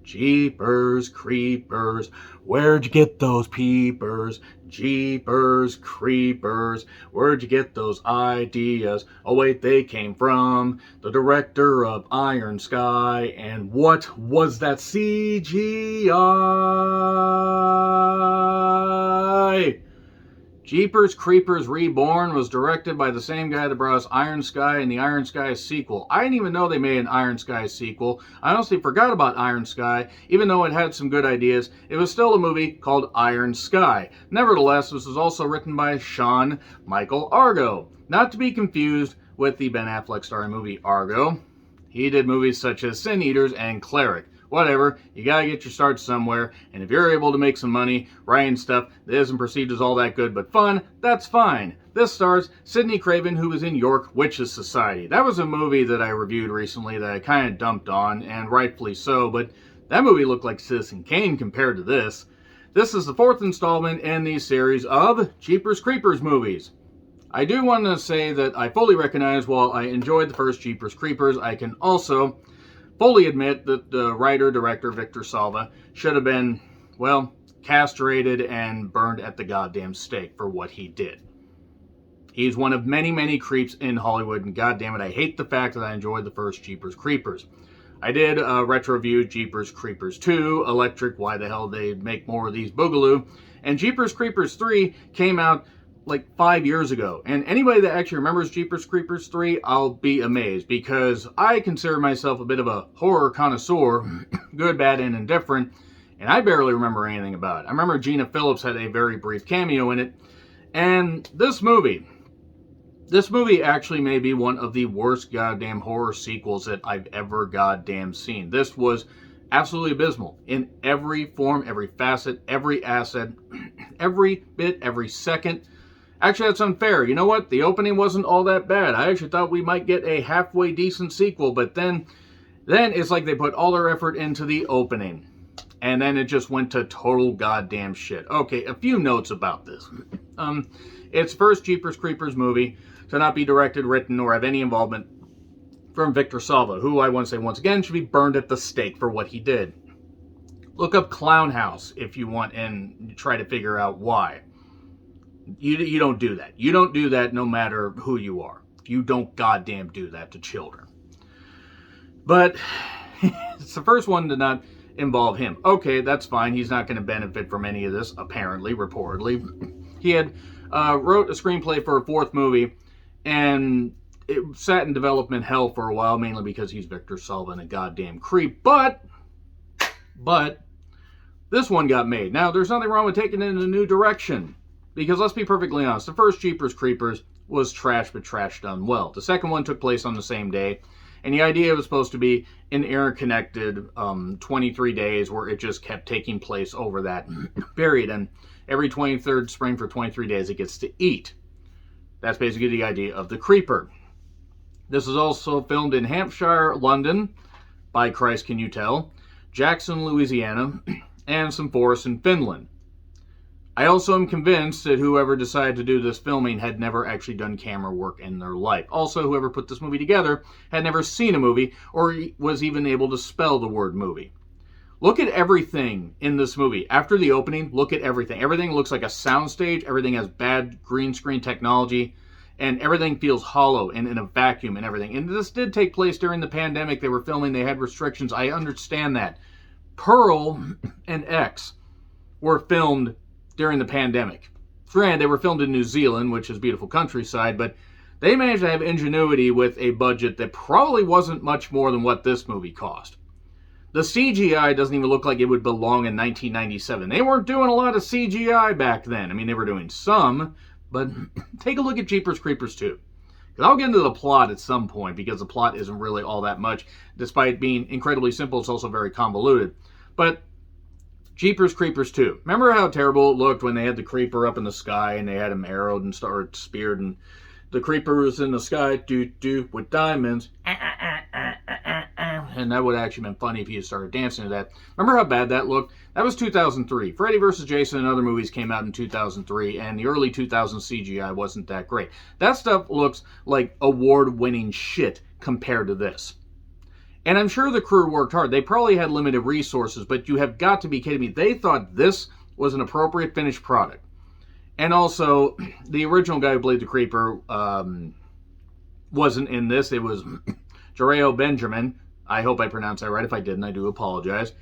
Jeepers creepers, where'd you get those peepers? Jeepers creepers, where'd you get those ideas? Oh wait, they came from the director of Iron Sky. And what was that CGI? Jeepers Creepers Reborn was directed by the same guy that brought us Iron Sky and the Iron Sky sequel. I didn't even know they made an Iron Sky sequel. I honestly forgot about Iron Sky. Even though it had some good ideas, it was still a movie called Iron Sky. Nevertheless, this was also written by Sean Michael Argo. Not to be confused with the Ben Affleck starring movie Argo. He did movies such as Sin Eaters and Cleric. Whatever, you gotta get your start somewhere, and if you're able to make some money writing stuff that isn't perceived as all that good but fun, that's fine. This stars Sidney Craven, who was in York Witches Society. That was a movie that I reviewed recently that I kind of dumped on, and rightfully so, but that movie looked like Citizen Kane compared to this. This is the fourth installment in the series of Jeepers Creepers movies. I do want to say that I fully recognize while I enjoyed the first Jeepers Creepers, I can also fully admit that the writer-director Victor Salva should have been, well, castrated and burned at the goddamn stake for what he did. He's one of many, many creeps in Hollywood, and goddammit, I hate the fact that I enjoyed the first Jeepers Creepers. I did retro review Jeepers Creepers 2, Electric, why the hell they make more of these boogaloo, and Jeepers Creepers 3 came out like 5 years ago. And anybody that actually remembers Jeepers Creepers 3, I'll be amazed, because I consider myself a bit of a horror connoisseur, good, bad, and indifferent, and I barely remember anything about it. I remember Gina Phillips had a very brief cameo in it, and this movie actually may be one of the worst goddamn horror sequels that I've ever goddamn seen. This was absolutely abysmal in every form, every facet, every asset, every bit, every second. Actually, that's unfair. You know what? The opening wasn't all that bad. I actually thought we might get a halfway decent sequel, but then it's like they put all their effort into the opening, and then it just went to total goddamn shit. Okay, a few notes about this. It's first Jeepers Creepers movie to not be directed, written, or have any involvement from Victor Salva, who I want to say once again should be burned at the stake for what he did. Look up Clown House if you want and try to figure out why. You don't do that. You don't do that no matter who you are. You don't goddamn do that to children. But it's the first one to not involve him. Okay, that's fine. He's not going to benefit from any of this, apparently, reportedly. He had wrote a screenplay for a fourth movie, and it sat in development hell for a while, mainly because he's Victor Salva and a goddamn creep. But this one got made. Now, there's nothing wrong with taking it in a new direction. Because let's be perfectly honest, the first Jeepers Creepers was trash, but trash done well. The second one took place on the same day, and the idea was supposed to be an interconnected 23 days where it just kept taking place over that period, and every 23rd spring for 23 days it gets to eat. That's basically the idea of the Creeper. This is also filmed in Hampshire, London, by Christ can you tell, Jackson, Louisiana, and some forests in Finland. I also am convinced that whoever decided to do this filming had never actually done camera work in their life. Also, whoever put this movie together had never seen a movie or was even able to spell the word movie. Look at everything in this movie. After the opening, look at everything. Everything looks like a soundstage. Everything has bad green screen technology. And everything feels hollow and in a vacuum and everything. And this did take place during the pandemic. They were filming. They had restrictions. I understand that. Pearl and X were filmed during the pandemic. Granted, they were filmed in New Zealand, which is beautiful countryside, but they managed to have ingenuity with a budget that probably wasn't much more than what this movie cost. The CGI doesn't even look like it would belong in 1997. They weren't doing a lot of CGI back then. I mean, they were doing some, but take a look at Jeepers Creepers 2. I'll get into the plot at some point, because the plot isn't really all that much. Despite being incredibly simple, it's also very convoluted. But Jeepers Creepers 2. Remember how terrible it looked when they had the creeper up in the sky and they had him arrowed and started speared, and the creeper was in the sky with diamonds, and that would have actually been funny if he had started dancing to that. Remember how bad that looked? That was 2003. Freddy vs. Jason and other movies came out in 2003, and the early 2000s CGI wasn't that great. That stuff looks like award-winning shit compared to this. And I'm sure the crew worked hard. They probably had limited resources, but you have got to be kidding me. They thought this was an appropriate finished product. And also, the original guy who played the Creeper wasn't in this. It was Jareo Benjamin. I hope I pronounced that right. If I didn't, I do apologize.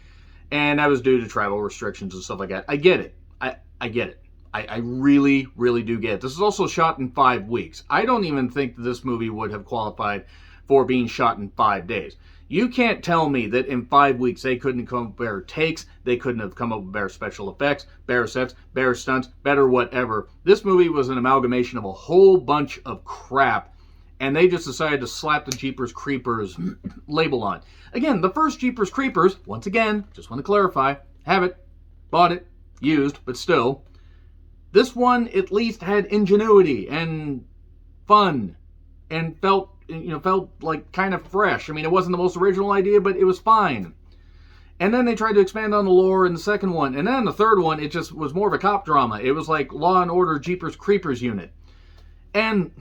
And that was due to travel restrictions and stuff like that. I get it. I get it. I really, really do get it. This is also shot in 5 weeks. I don't even think that this movie would have qualified for being shot in 5 days. You can't tell me that in 5 weeks they couldn't come up with better takes, they couldn't have come up with better special effects, better sets, better stunts, better whatever. This movie was an amalgamation of a whole bunch of crap, and they just decided to slap the Jeepers Creepers label on. Again, the first Jeepers Creepers, once again, just want to clarify, have it, bought it, used, but still. This one at least had ingenuity and fun and felt like kind of fresh. I mean, it wasn't the most original idea, but it was fine. And then they tried to expand on the lore in the second one. And then the third one, it just was more of a cop drama. It was like Law and Order Jeepers Creepers unit. And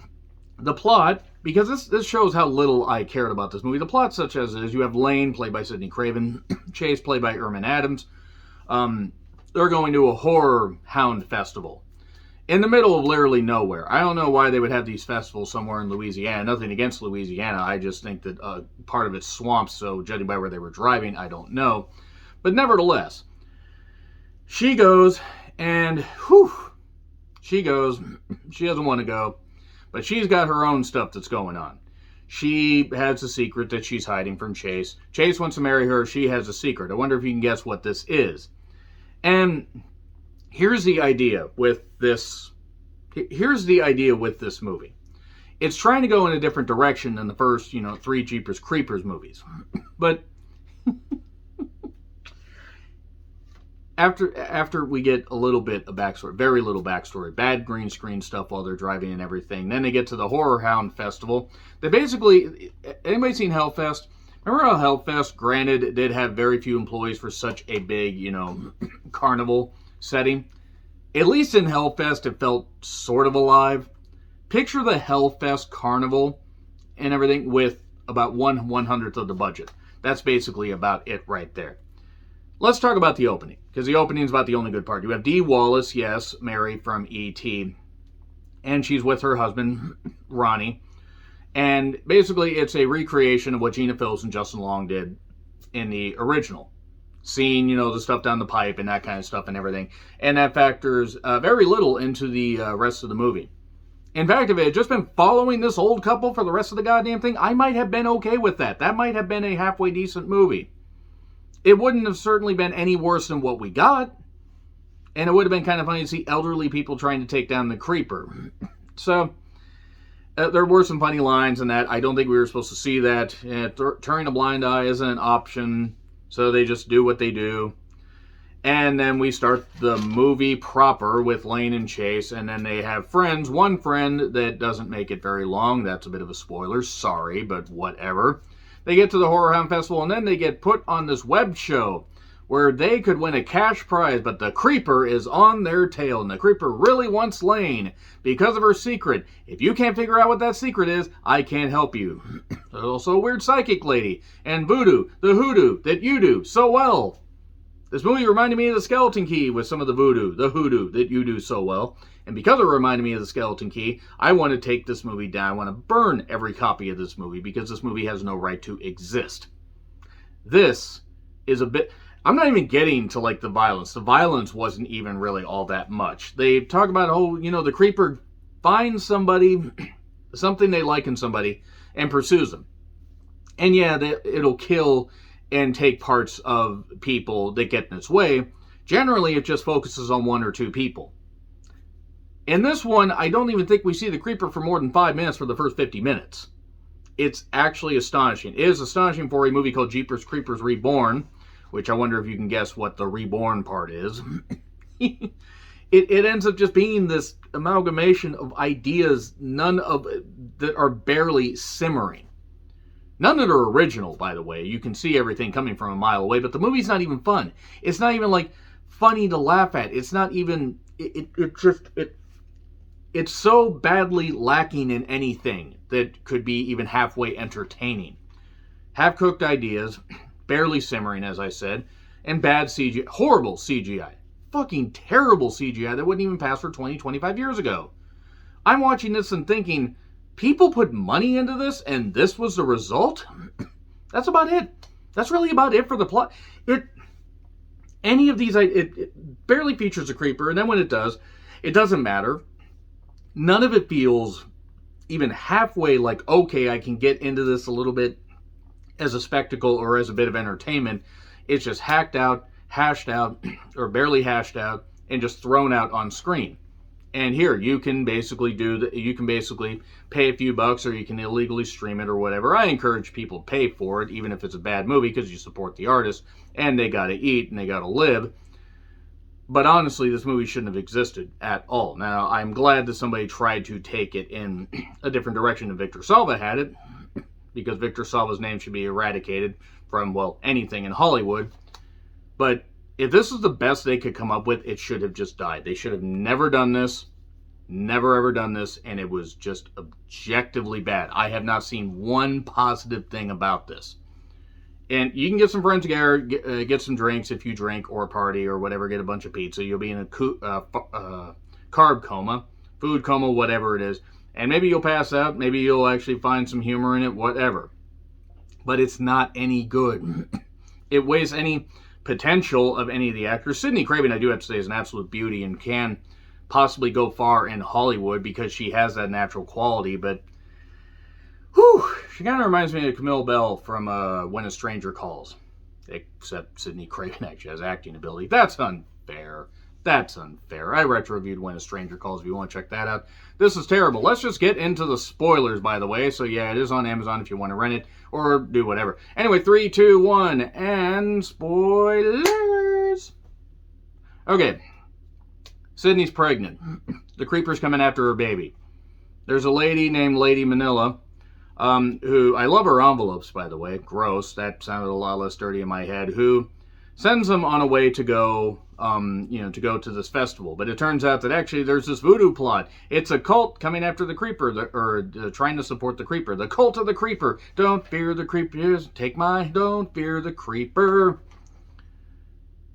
the plot, because this shows how little I cared about this movie. The plot, such as it is, you have Lane, played by Sidney Craven, Chase, played by Erman Adams. They're going to a horror hound festival in the middle of literally nowhere. I don't know why they would have these festivals somewhere in Louisiana. Nothing against Louisiana. I just think that part of it's swamps, so judging by where they were driving, I don't know. But nevertheless, she goes, and she doesn't want to go, but she's got her own stuff that's going on. She has a secret that she's hiding from Chase. Chase wants to marry her. She has a secret. I wonder if you can guess what this is. And here's the idea with this. Here's the idea with this movie. It's trying to go in a different direction than the first, 3 Jeepers Creepers movies. But after we get a little bit of backstory, very little backstory, bad green screen stuff while they're driving and everything. Then they get to the Horror Hound Festival. They basically, anybody seen Hellfest? Remember how Hellfest, granted, did have very few employees for such a big, carnival setting? At least in Hellfest, it felt sort of alive. Picture the Hellfest carnival and everything with about 1/100th of the budget. That's basically about it right there. Let's talk about the opening, because the opening is about the only good part. You have Dee Wallace, yes, Mary from E.T., and she's with her husband, Ronnie. And basically, it's a recreation of what Gina Phillips and Justin Long did in the original. Seeing, the stuff down the pipe and that kind of stuff and everything. And that factors very little into the rest of the movie. In fact, if it had just been following this old couple for the rest of the goddamn thing, I might have been okay with that. That might have been a halfway decent movie. It wouldn't have certainly been any worse than what we got. And it would have been kind of funny to see elderly people trying to take down the creeper. So, there were some funny lines in that. I don't think we were supposed to see that. Turning a blind eye isn't an option. So they just do what they do. And then we start the movie proper with Lane and Chase. And then they have friends. One friend that doesn't make it very long. That's a bit of a spoiler. Sorry, but whatever. They get to the Horror Hound Festival. And then they get put on this web show where they could win a cash prize. But the creeper is on their tail. And the creeper really wants Lane because of her secret. If you can't figure out what that secret is, I can't help you. There's also a weird psychic lady. And voodoo, the hoodoo that you do so well. This movie reminded me of the Skeleton Key with some of the voodoo, the hoodoo that you do so well. And because it reminded me of the Skeleton Key, I want to take this movie down. I want to burn every copy of this movie because this movie has no right to exist. This is a bit... I'm not even getting to, the violence. The violence wasn't even really all that much. They talk about, the creeper finds somebody, something they like in somebody, and pursues them. And yeah, it'll kill and take parts of people that get in its way. Generally, it just focuses on 1 or 2 people. In this one, I don't even think we see the creeper for more than 5 minutes for the first 50 minutes. It's actually astonishing. It is astonishing for a movie called Jeepers Creepers Reborn, which I wonder if you can guess what the reborn part is. It ends up just being this amalgamation of ideas, none of that are barely simmering. None that are original, by the way. You can see everything coming from a mile away, but the movie's not even fun. It's not even funny to laugh at. It's not even. It's so badly lacking in anything that could be even halfway entertaining. half-cooked ideas, barely simmering, as I said, and bad CGI, horrible CGI, fucking terrible CGI that wouldn't even pass for 20, 25 years ago. I'm watching this and thinking, people put money into this and this was the result? That's about it. That's really about it for the plot. It barely features a creeper, and then when it does, it doesn't matter. None of it feels even halfway like, okay, I can get into this a little bit as a spectacle or as a bit of entertainment. It's just hacked out, hashed out, or barely hashed out, and just thrown out on screen. And here, you can basically pay a few bucks, or you can illegally stream it or whatever. I encourage people to pay for it, even if it's a bad movie, because you support the artist, and they gotta eat, and they gotta live. But honestly, this movie shouldn't have existed at all. Now, I'm glad that somebody tried to take it in a different direction than Victor Salva had it, because Victor Salva's name should be eradicated from, well, anything in Hollywood. But if this is the best they could come up with, it should have just died. They should have never done this, never ever done this, and it was just objectively bad. I have not seen one positive thing about this. And you can get some friends together, get some drinks if you drink, or party, or whatever, get a bunch of pizza. You'll be in a carb coma, food coma, whatever it is. And maybe you'll pass out, maybe you'll actually find some humor in it, whatever. But it's not any good. It wastes any potential of any of the actors. Sidney Craven, I do have to say, is an absolute beauty and can possibly go far in Hollywood because she has that natural quality, but she kind of reminds me of Camille Bell from When a Stranger Calls, except Sidney Craven actually has acting ability. That's unfair. That's unfair. I retro-reviewed When a Stranger Calls if you want to check that out. This is terrible. Let's just get into the spoilers, by the way. So yeah, it is on Amazon if you want to rent it or do whatever. Anyway, 3, 2, 1, and spoilers. Okay. Sydney's pregnant. The creeper's coming after her baby. There's a lady named Lady Manila, who, I love her envelopes, by the way. Gross. That sounded a lot less dirty in my head. Who sends them on a way to go, to go to this festival. But it turns out that actually there's this voodoo plot. It's a cult coming after the creeper, trying to support the creeper. The cult of the creeper. Don't fear the creepers. Don't fear the creeper.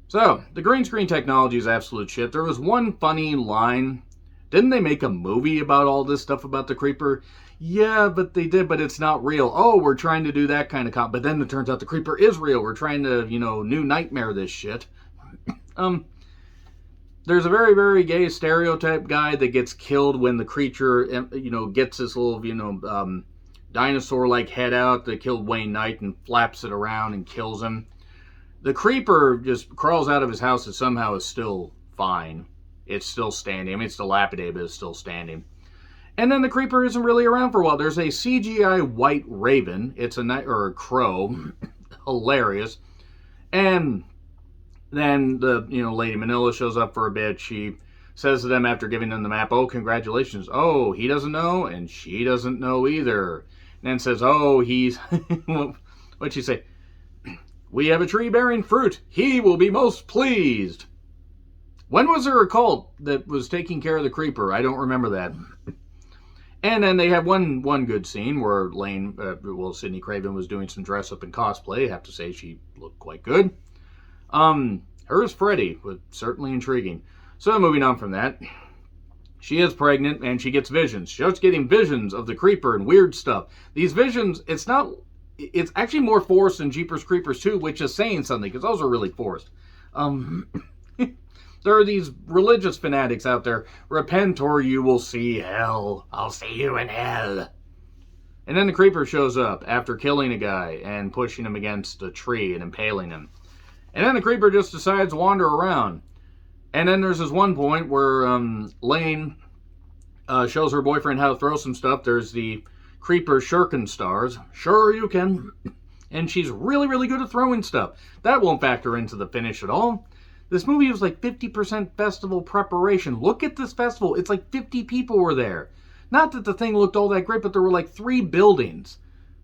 So, the green screen technology is absolute shit. There was one funny line. Didn't they make a movie about all this stuff about the creeper? Yeah, but they did, but it's not real. Oh, we're trying to do that kind of but then it turns out the creeper is real. We're trying to, new nightmare this shit. There's a very, very gay stereotype guy that gets killed when the creature, gets this little, dinosaur-like head out that killed Wayne Knight and flaps it around and kills him. The creeper just crawls out of his house and somehow is still fine. It's still standing. I mean, it's dilapidated, but it's still standing. And then the creeper isn't really around for a while. There's a CGI white raven. It's a crow. Hilarious. And then the, Lady Manila shows up for a bit. She says to them after giving them the map, oh, congratulations. Oh, he doesn't know, and she doesn't know either. And then says, oh, he's... What'd she say? We have a tree bearing fruit. He will be most pleased. When was there a cult that was taking care of the creeper? I don't remember that. And then they have one good scene where Sidney Craven was doing some dress up and cosplay. I have to say she looked quite good. Hers Freddy was certainly intriguing. So moving on from that, she is pregnant and she gets visions. She starts getting visions of the creeper and weird stuff. These visions, it's actually more forced than Jeepers Creepers 2, which is saying something, because those are really forced. There are these religious fanatics out there. Repent or you will see hell. I'll see you in hell. And then the creeper shows up after killing a guy and pushing him against a tree and impaling him. And then the creeper just decides to wander around. And then there's this one point where Lane shows her boyfriend how to throw some stuff. There's the creeper shuriken stars. Sure you can. And she's really, really good at throwing stuff. That won't factor into the finish at all. This movie was like 50% festival preparation. Look at this festival. It's like 50 people were there. Not that the thing looked all that great, but there were like 3 buildings.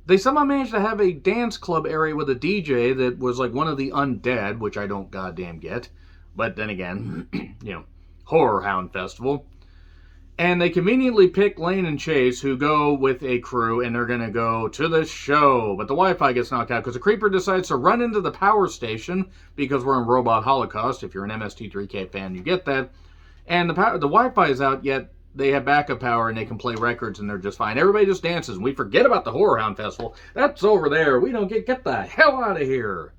They somehow managed to have a dance club area with a DJ that was like one of the undead, which I don't goddamn get. But then again, Horror Hound Festival. And they conveniently pick Lane and Chase, who go with a crew, and they're going to go to the show. But the Wi-Fi gets knocked out because the Creeper decides to run into the power station, because we're in Robot Holocaust. If you're an MST3K fan, you get that. And the Wi-Fi is out, yet they have backup power, and they can play records, and they're just fine. Everybody just dances, and we forget about the Horror Hound Festival. That's over there. We don't get the hell out of here.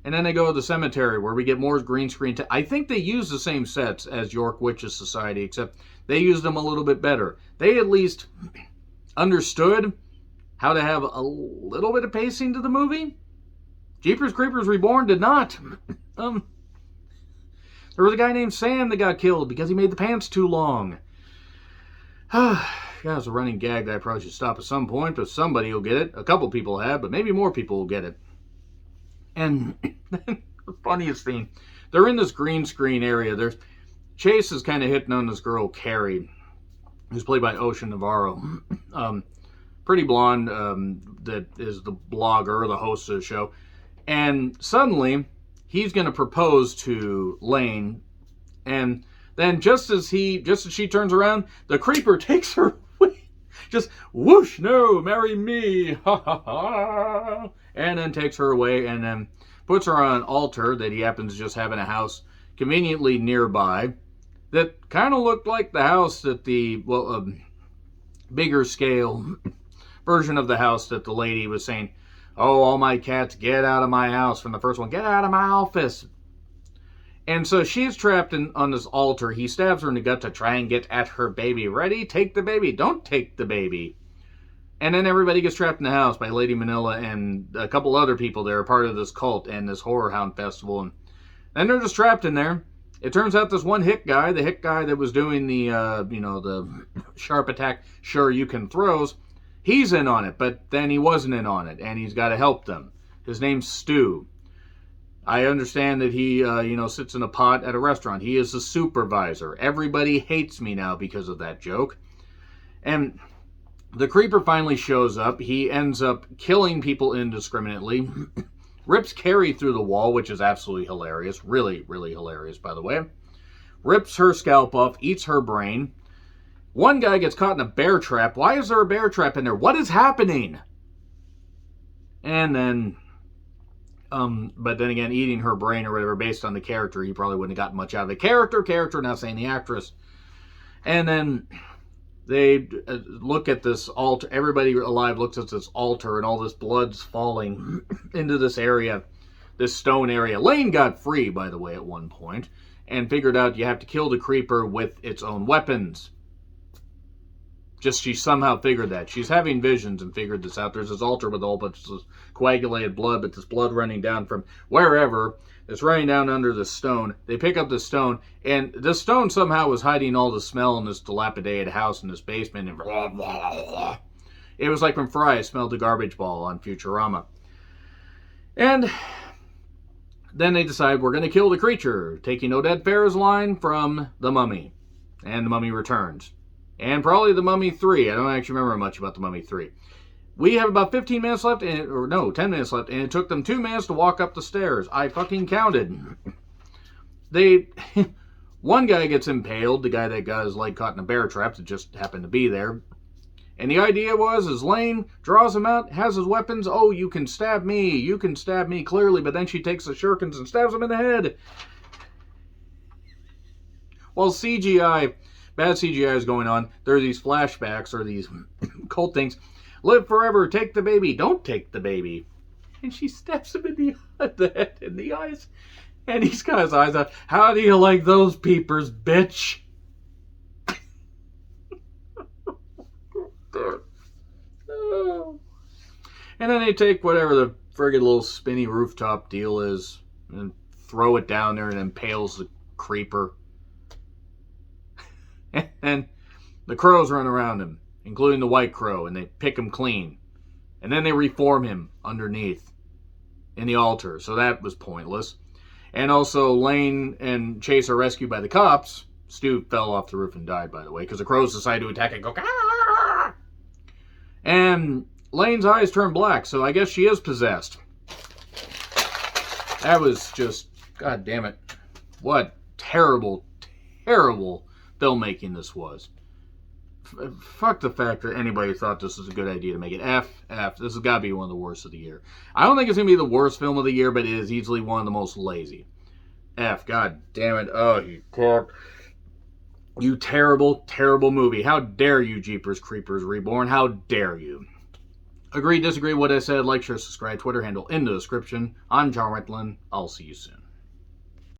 And then they go to the cemetery, where we get more green screen. I think they use the same sets as York Witches Society, except they used them a little bit better. They at least understood how to have a little bit of pacing to the movie. Jeepers Creepers Reborn did not. There was a guy named Sam that got killed because he made the pants too long. Yeah, it's a running gag that I probably should stop at some point, but somebody will get it. A couple people have, but maybe more people will get it. And the funniest thing, they're in this green screen area. Chase is kind of hitting on this girl, Carrie, who's played by Ocean Navarro. Pretty blonde, that is the blogger, the host of the show. And suddenly, he's going to propose to Lane. And then just as she turns around, the Creeper takes her away. Just, whoosh, no, marry me. Ha, ha, ha. And then takes her away and then puts her on an altar that he happens to just have in a house conveniently nearby that kind of looked like the house that bigger scale version of the house that the lady was saying, oh, all my cats, get out of my house, from the first one, get out of my office. And so she's trapped on this altar. He stabs her in the gut to try and get at her baby. Ready? Take the baby. Don't take the baby. And then everybody gets trapped in the house by Lady Manila and a couple other people that are part of this cult and this Horror Hound Festival. And then they're just trapped in there. It turns out this one hick guy, the hick guy that was doing the sharp attack, sure you can throws, he's in on it, but then he wasn't in on it, and he's got to help them. His name's Stu. I understand that he, sits in a pot at a restaurant. He is the supervisor. Everybody hates me now because of that joke. And the Creeper finally shows up. He ends up killing people indiscriminately. Rips Carrie through the wall, which is absolutely hilarious. Really, really hilarious, by the way. Rips her scalp off, eats her brain. One guy gets caught in a bear trap. Why is there a bear trap in there? What is happening? And then, but then again, eating her brain or whatever, based on the character, he probably wouldn't have gotten much out of the character, not saying the actress. And then they look at this altar. Everybody alive looks at this altar, and all this blood's falling into this area, this stone area. Lane got free, by the way, at one point, and figured out you have to kill the Creeper with its own weapons. Just she somehow figured that. She's having visions and figured this out. There's this altar with a whole bunch of coagulated blood, but this blood running down from wherever. It's running down under the stone. They pick up the stone, and the stone somehow was hiding all the smell in this dilapidated house in this basement. And blah, blah, blah. It was like when Fry smelled the garbage ball on Futurama. And then they decide we're going to kill the creature, taking Odette Fair's line from The Mummy. And The Mummy Returns. And probably The Mummy 3. I don't actually remember much about The Mummy 3. We have about 15 minutes left, 10 minutes left, and it took them 2 minutes to walk up the stairs. I fucking counted. One guy gets impaled, the guy that got his leg caught in a bear trap that just happened to be there. And the idea was, as Lane draws him out, has his weapons, oh, you can stab me clearly, but then she takes the shurikens and stabs him in the head. While bad CGI is going on, there are these flashbacks, or these cult things. Live forever, take the baby, don't take the baby. And she stabs him in the head, in the eyes. And he's got his eyes out. How do you like those peepers, bitch? And then they take whatever the friggin' little spinny rooftop deal is and throw it down there and impales the Creeper. And the crows run around him, including the white crow, and they pick him clean. And then they reform him underneath in the altar, so that was pointless. And also, Lane and Chase are rescued by the cops. Stu fell off the roof and died, by the way, because the crows decide to attack and go, ah! And Lane's eyes turn black, so I guess she is possessed. That was just, god damn it. What terrible, terrible filmmaking this was. fuck the fact that anybody thought this was a good idea to make it. F. This has got to be one of the worst of the year. I don't think it's going to be the worst film of the year, but it is easily one of the most lazy. F. God damn it. Oh, you terrible, terrible movie. How dare you, Jeepers Creepers Reborn? How dare you? Agree, disagree, what I said, like, share, subscribe, Twitter handle in the description. I'm John Rentlin. I'll see you soon.